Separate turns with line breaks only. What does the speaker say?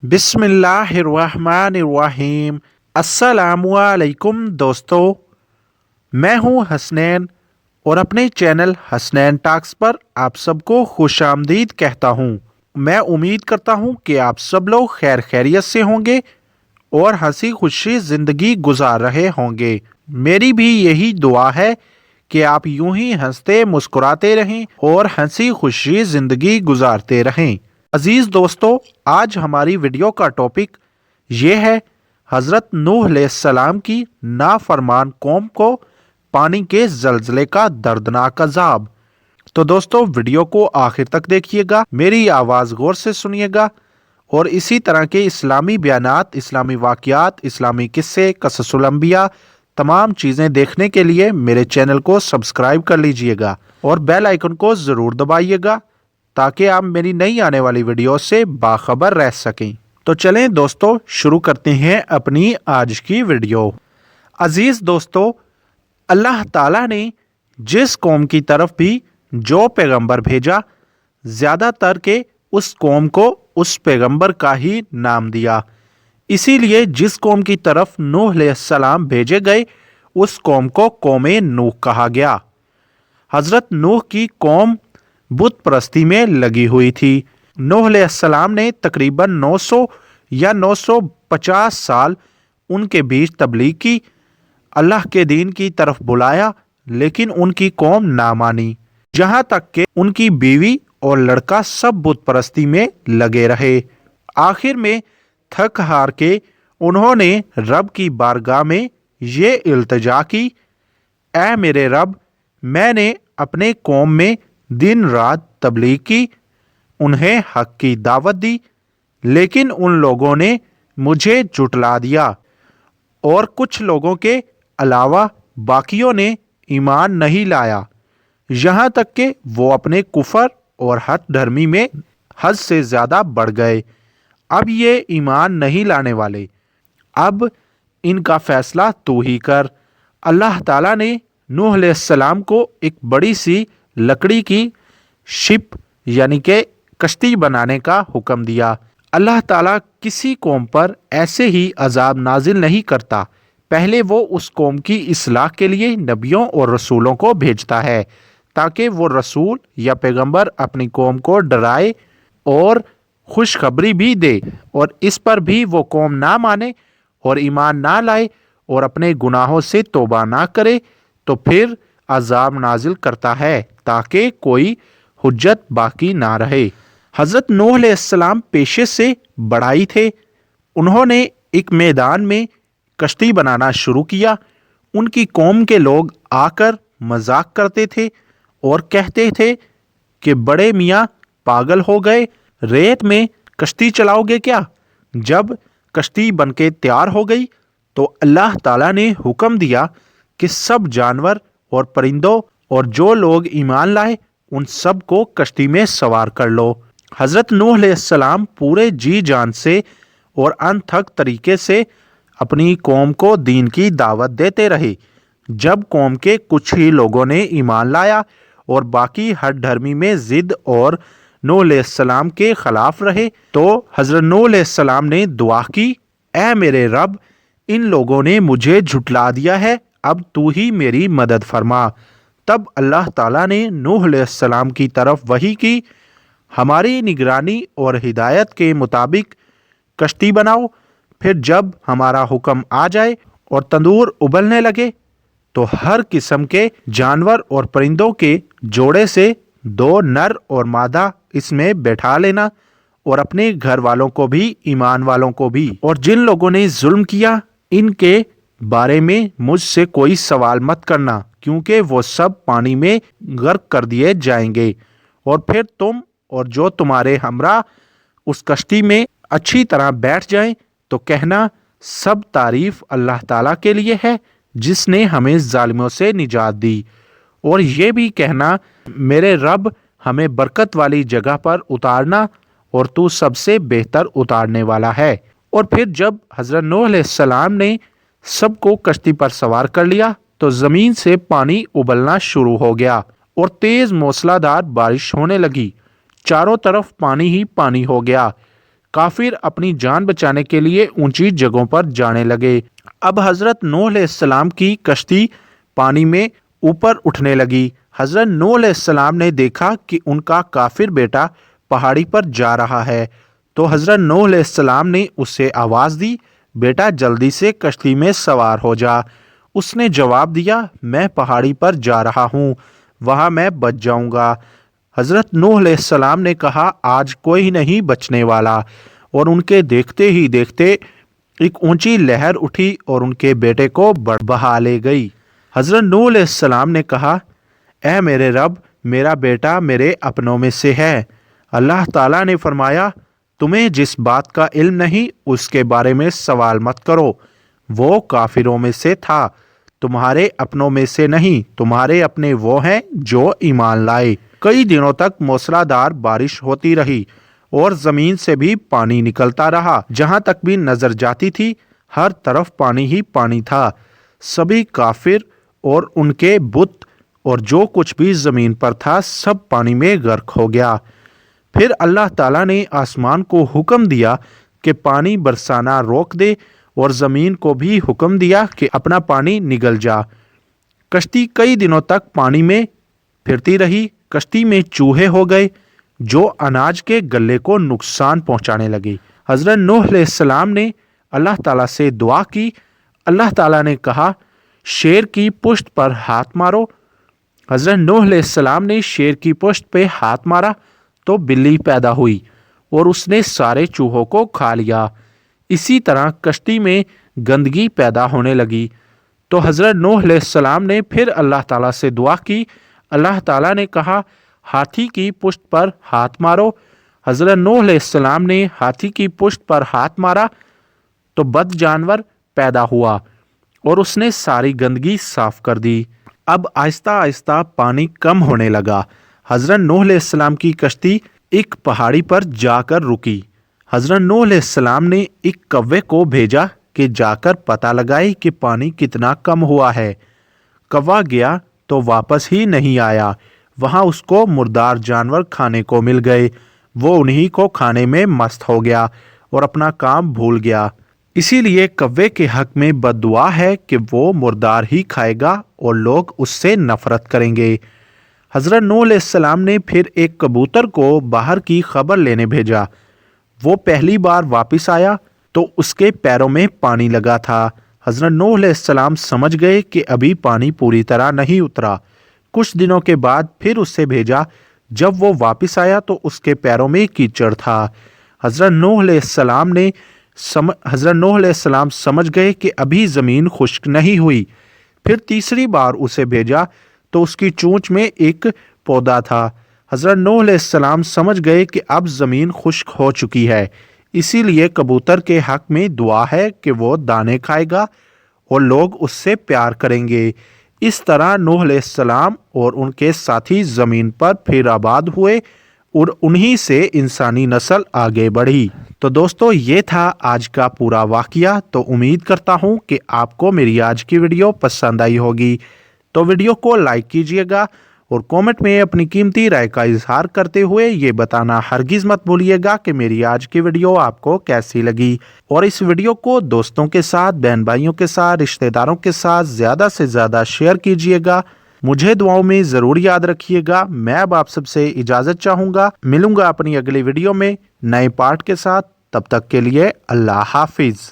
बिस्मिल्लाहिर्रहमानिर्रहीम। अस्सलामुअलैकुम दोस्तों, मैं हूं हसनैन और अपने चैनल हसनैन टॉक्स पर आप सबको खुशामदीद कहता हूं। मैं उम्मीद करता हूं कि आप सब लोग खैर खैरियत से होंगे और हंसी खुशी ज़िंदगी गुजार रहे होंगे। मेरी भी यही दुआ है कि आप यूं ही हंसते मुस्कुराते रहें और हंसी खुशी ज़िंदगी गुजारते रहें। अजीज दोस्तों, आज हमारी वीडियो का टॉपिक ये है हज़रत नूह अलैहिस्सलाम की नाफरमान कौम को पानी के जलजले का दर्दनाक अजाब। तो दोस्तों, वीडियो को आखिर तक देखिएगा, मेरी आवाज़ गौर से सुनिएगा और इसी तरह के इस्लामी बयानात, इस्लामी वाक़यात, इस्लामी किस्से, क़ससुल अंबिया तमाम चीज़ें देखने के लिए मेरे चैनल को सब्सक्राइब कर लीजिएगा और बेल आइकन को ज़रूर दबाइएगा ताकि आप मेरी नई आने वाली वीडियो से बाखबर रह सकें। तो चलें दोस्तों, शुरू करते हैं अपनी आज की वीडियो। अजीज दोस्तों, अल्लाह ताला ने जिस कौम की तरफ भी जो पैगंबर भेजा, ज़्यादातर के उस कौम को उस पैगंबर का ही नाम दिया। इसीलिए जिस कौम की तरफ नूह अलैहिस्सलाम भेजे गए उस कौम को कौमे नूह कहा गया। हज़रत नूह की कौम बुत परस्ती में लगी हुई थी। नूह अलैहिस्सलाम ने तकरीबन 900 या 950 साल उनके बीच तबलीग की, अल्लाह के दीन की तरफ बुलाया, लेकिन उनकी कौम ना मानी। जहाँ तक कि उनकी बीवी और लड़का सब बुत परस्ती में लगे रहे। आखिर में थक हार के उन्होंने रब की बारगाह में ये इल्तिजा की, ऐ मेरे रब, मैंने अपने कौम में दिन रात तबलीग की, उन्हें हक की दावत दी, लेकिन उन लोगों ने मुझे झुटला दिया और कुछ लोगों के अलावा बाकियों ने ईमान नहीं लाया। यहाँ तक कि वो अपने कुफर और हद धर्मी में हद से ज़्यादा बढ़ गए। अब ये ईमान नहीं लाने वाले, अब इनका फैसला तू ही कर। अल्लाह ताला ने नूह अलैहिस्सलाम को एक बड़ी सी लकड़ी की शिप यानी कि कश्ती बनाने का हुक्म दिया। अल्लाह ताला किसी कौम पर ऐसे ही अजाब नाजिल नहीं करता, पहले वो उस कौम की इस्लाह के लिए नबियों और रसूलों को भेजता है ताकि वो रसूल या पैगंबर अपनी कौम को डराए और खुशखबरी भी दे, और इस पर भी वो कौम ना माने और ईमान ना लाए और अपने गुनाहों से तौबा ना करे तो फिर अजाब नाजिल करता है ताकि कोई हुज्जत बाकी ना रहे। हज़रत नूह अलैहिस्सलाम पेशे से बढ़ाई थे। उन्होंने एक मैदान में कश्ती बनाना शुरू किया। उनकी कौम के लोग आकर मजाक करते थे और कहते थे कि बड़े मियाँ पागल हो गए, रेत में कश्ती चलाओगे क्या? जब कश्ती बनके तैयार हो गई तो अल्लाह ताला ने हुक्म दिया कि सब जानवर और परिंदों और जो लोग ईमान लाए उन सब को कश्ती में सवार कर लो। हज़रत नूह अलैहिस्सलाम पूरे जी जान से और अनथक तरीके से अपनी कौम को दीन की दावत देते रहे। जब कौम के कुछ ही लोगों ने ईमान लाया और बाकी हर धर्मी में जिद और नूह अलैहिस्सलाम के खिलाफ रहे तो हज़रत नूह अलैहिस्सलाम ने दुआ की, ऐ मेरे रब, इन लोगों ने मुझे झुटला दिया है, अब तू ही मेरी मदद फरमा। तब अल्लाह ताला ने नूह अलैहिस्सलाम की तरफ वही की, हमारी निगरानी और हिदायत के मुताबिक कश्ती बनाओ, फिर जब हमारा हुक्म आ जाए और तंदूर उबलने लगे तो हर किस्म के जानवर और परिंदों के जोड़े से 2 नर और मादा इसमें बैठा लेना और अपने घर वालों को भी, ईमान वालों को भी, और जिन लोगों ने जुल्म किया इनके बारे में मुझसे कोई सवाल मत करना, क्योंकि वो सब पानी में गर्क कर दिए जाएंगे। और फिर तुम और जो तुम्हारे हमरा उस कश्ती में अच्छी तरह बैठ जाएं तो कहना, सब तारीफ अल्लाह ताला के लिए है जिसने हमें जालिमों से निजात दी, और ये भी कहना, मेरे रब, हमें बरकत वाली जगह पर उतारना और तू सबसे बेहतर उतारने वाला है। और फिर जब हज़रत नूह अलैहिस्सलाम ने सबको कश्ती पर सवार कर लिया तो ज़मीन से पानी उबलना शुरू हो गया और तेज़ मूसलाधार बारिश होने लगी। चारों तरफ पानी ही पानी हो गया। काफिर अपनी जान बचाने के लिए ऊंची जगहों पर जाने लगे। अब हजरत नूह अलैहिस्सलाम की कश्ती पानी में ऊपर उठने लगी। हजरत नूह अलैहिस्सलाम ने देखा कि उनका काफिर बेटा पहाड़ी पर जा रहा है, तो हजरत नूह अलैहिस्सलाम ने उससे आवाज़ दी, बेटा जल्दी से कश्ती में सवार हो जा। उसने जवाब दिया, मैं पहाड़ी पर जा रहा हूँ, वहाँ मैं बच जाऊँगा। हजरत नूह अलैहिस्सलाम ने कहा, आज कोई नहीं बचने वाला, और उनके देखते ही देखते एक ऊंची लहर उठी और उनके बेटे को बहा ले गई। हजरत नूह अलैहिस्सलाम ने कहा, ऐ मेरे रब, मेरा बेटा मेरे अपनों में से है। अल्लाह ताला ने फरमाया, तुम्हें जिस बात का इल्म नहीं उसके बारे में सवाल मत करो, वो काफिरों में से था, तुम्हारे अपनों में से नहीं, तुम्हारे अपने वो हैं जो ईमान लाए। कई दिनों तक मूसलाधार बारिश होती रही और जमीन से भी पानी निकलता रहा। जहां तक भी नजर जाती थी हर तरफ पानी ही पानी था। सभी काफिर और उनके बुत और जो कुछ भी जमीन पर था सब पानी में गर्क हो गया। फिर अल्लाह ताला ने आसमान को हुक्म दिया कि पानी बरसाना रोक दे और ज़मीन को भी हुक्म दिया कि अपना पानी निगल जा। कश्ती कई दिनों तक पानी में फिरती रही। कश्ती में चूहे हो गए जो अनाज के गल्ले को नुकसान पहुंचाने लगे। हज़रत नूह अलैहिस्सलाम ने अल्लाह ताला से दुआ की। अल्लाह ताला ने कहा, शेर की पुश्त पर हाथ मारो। हज़रत नूह अलैहिस्सलाम ने शेर की पुश्त पे हाथ मारा तो बिल्ली पैदा हुई और उसने सारे चूहों को खा लिया। इसी तरह कश्ती में गंदगी पैदा होने लगी। तो हज़रत नूह अलैहिस्सलाम ने फिर अल्लाह ताला से दुआ की। अल्लाह ताला ने कहा, हाथी की पुश्त पर हाथ मारो। हज़रत नूह अलैहिस्सलाम ने हाथी की पुश्त पर हाथ मारा तो बद जानवर पैदा हुआ और उसने सारी गंदगी साफ कर दी। अब आहिस्ता आहिस्ता पानी कम होने लगा। हज़रत नूह अलैहिस्सलाम की कश्ती एक पहाड़ी पर जाकर रुकी। हज़रत नूह अलैहिस्सलाम ने एक कव्वे को भेजा कि जाकर पता लगाए कि पानी कितना कम हुआ है। कौवा गया तो वापस ही नहीं आया। वहाँ उसको मुर्दार जानवर खाने को मिल गए। वो उन्हीं को खाने में मस्त हो गया और अपना काम भूल गया। इसीलिए कव्वे के हक में बद्दुआ है कि वो मुर्दार ही खाएगा और लोग उससे नफरत करेंगे। हज़रत नूह अलैहिस्सलाम ने फिर एक कबूतर को बाहर की खबर लेने भेजा। वो पहली बार वापस आया तो उसके पैरों में पानी लगा था। हज़रत नूह अलैहिस्सलाम समझ गए कि अभी पानी पूरी तरह नहीं उतरा। कुछ दिनों के बाद फिर उससे भेजा। जब वो वापस आया तो उसके पैरों में कीचड़ था। हज़रत नूह अलैहिस्सलाम समझ गए कि अभी ज़मीन खुश्क नहीं हुई। फिर तीसरी बार उसे भेजा तो उसकी चोंच में एक पौधा था। हज़रत नूह अलैहिस्सलाम समझ गए कि अब ज़मीन खुश्क हो चुकी है। इसीलिए कबूतर के हक में दुआ है कि वो दाने खाएगा और लोग उससे प्यार करेंगे। इस तरह नूह अलैहिस्सलाम और उनके साथी ज़मीन पर फिर आबाद हुए और उन्हीं से इंसानी नस्ल आगे बढ़ी। तो दोस्तों, ये था आज का पूरा वाक़या। तो उम्मीद करता हूँ कि आपको मेरी आज की वीडियो पसंद आई होगी। तो वीडियो को लाइक कीजिएगा और कमेंट में अपनी कीमती राय का इजहार करते हुए ये बताना हरगिज़ मत भूलिएगा कि मेरी आज की वीडियो आपको कैसी लगी। और इस वीडियो को दोस्तों के साथ, बहन भाइयों के साथ, रिश्तेदारों के साथ ज़्यादा से ज़्यादा शेयर कीजिएगा। मुझे दुआओं में ज़रूर याद रखिएगा। मैं अब आप सबसे इजाज़त चाहूँगा। मिलूँगा अपनी अगली वीडियो में नए पार्ट के साथ। तब तक के लिए अल्लाह हाफिज़।